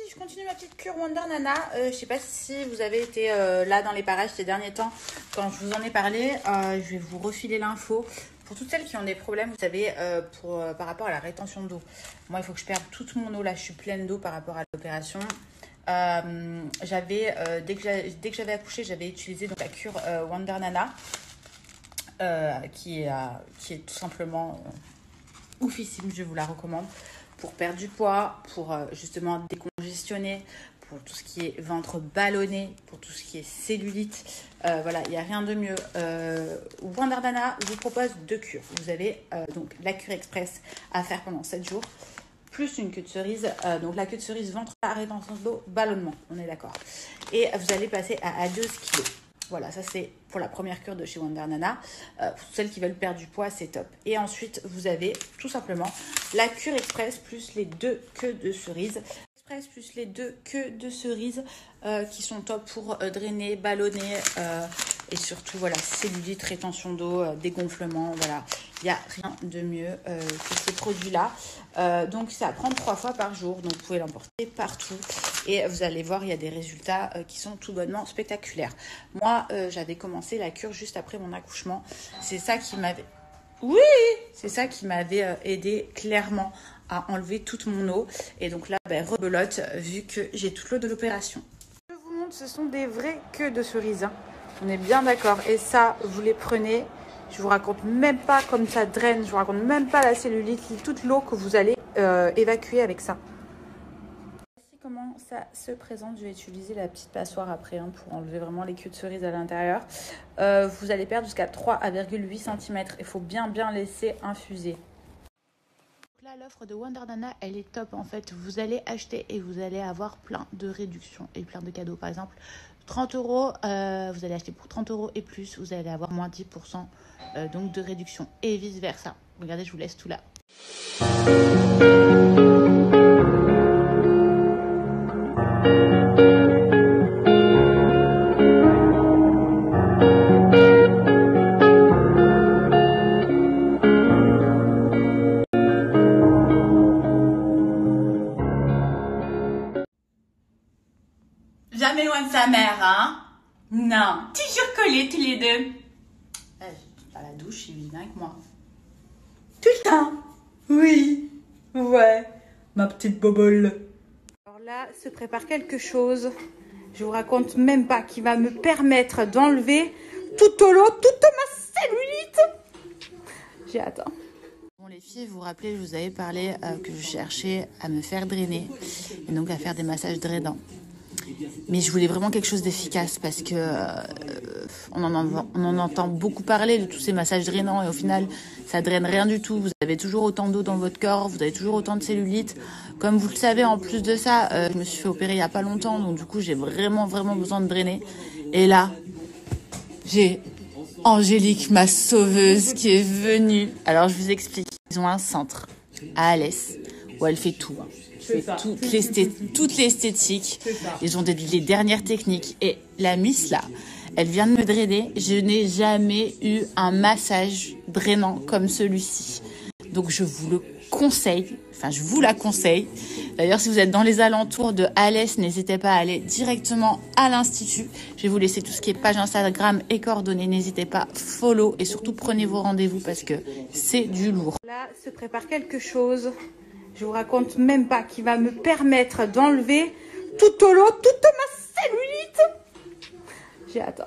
je continue ma petite cure Wonder Nana. Je sais pas si vous avez été là dans les parages ces derniers temps quand je vous en ai parlé. Je vais vous refiler l'info. Pour toutes celles qui ont des problèmes, vous savez, par rapport à la rétention d'eau. Moi, il faut que je perde toute mon eau. Là, je suis pleine d'eau par rapport à l'opération. Dès que j'avais accouché, j'avais utilisé donc, la cure Wonder Nana. Qui est tout simplement oufissime, je vous la recommande pour perdre du poids, pour justement décongestionner, pour tout ce qui est ventre ballonné, pour tout ce qui est cellulite. Voilà, il n'y a rien de mieux. Wonder Nana vous propose 2 cures. Vous avez donc la cure express à faire pendant 7 jours, plus une queue de cerise. Donc la queue de cerise, ventre à rétention d'eau, ballonnement, on est d'accord. Et vous allez passer à adios kilo. Voilà, ça c'est pour la première cure de chez Wonder Nana. Pour celles qui veulent perdre du poids, c'est top. Et ensuite, vous avez tout simplement la cure express plus les 2 queues de cerise. Express plus les 2 queues de cerise qui sont top pour drainer, ballonner et surtout, voilà, cellulite, rétention d'eau, dégonflement, voilà. Il n'y a rien de mieux que ces produits-là. Donc, ça prend 3 fois par jour. Donc, vous pouvez l'emporter partout. Et vous allez voir, il y a des résultats qui sont tout bonnement spectaculaires. Moi, j'avais commencé la cure juste après mon accouchement. C'est ça qui m'avait... Oui, c'est ça qui m'avait aidé clairement à enlever toute mon eau. Et donc là, rebelote, vu que j'ai toute l'eau de l'opération. Je vous montre, ce sont des vraies queues de cerise. Hein. On est bien d'accord. Et ça, vous les prenez... Je vous raconte même pas comme ça draine, je vous raconte même pas la cellulite, toute l'eau que vous allez évacuer avec ça. Voici comment ça se présente. Je vais utiliser la petite passoire après pour enlever vraiment les queues de cerise à l'intérieur. Vous allez perdre jusqu'à 3,8 cm. Il faut bien laisser infuser. Là, l'offre de Wonder Nana, elle est top en fait. Vous allez acheter et vous allez avoir plein de réductions et plein de cadeaux. Par exemple, 30 €, vous allez acheter pour 30 € et plus, vous allez avoir moins 10% donc de réduction et vice versa. Regardez, je vous laisse tout là. Jamais loin de sa mère, hein? Non, toujours collés tous les deux. À la douche, il vient avec moi. Tout le temps? Oui. Ouais. Ma petite bobole. Alors là, se prépare quelque chose. Je vous raconte même pas qui va me permettre d'enlever toute l'eau, toute ma cellulite. J'ai hâte. Bon les filles, vous vous rappelez, je vous avais parlé que je cherchais à me faire drainer et donc à faire des massages drainants. Mais je voulais vraiment quelque chose d'efficace parce que on en entend beaucoup parler de tous ces massages drainants et au final, ça draine rien du tout. Vous avez toujours autant d'eau dans votre corps, vous avez toujours autant de cellulite. Comme vous le savez, en plus de ça, je me suis fait opérer il n'y a pas longtemps, donc du coup, j'ai vraiment besoin de drainer. Et là, j'ai Angélique, ma sauveuse, qui est venue. Alors, je vous explique. Ils ont un centre à Alès où elle fait tout. Toute l'esthétique. Ils ont les dernières techniques. Et la miss, là, elle vient de me drainer. Je n'ai jamais eu un massage drainant comme celui-ci. Donc, je vous le conseille. Enfin, je vous la conseille. D'ailleurs, si vous êtes dans les alentours de Alès, n'hésitez pas à aller directement à l'Institut. Je vais vous laisser tout ce qui est page Instagram et coordonnées. N'hésitez pas, follow et surtout prenez vos rendez-vous parce que c'est du lourd. Là, se prépare quelque chose. Je vous raconte même pas qui va me permettre d'enlever toute l'eau, toute ma cellulite. J'ai hâte.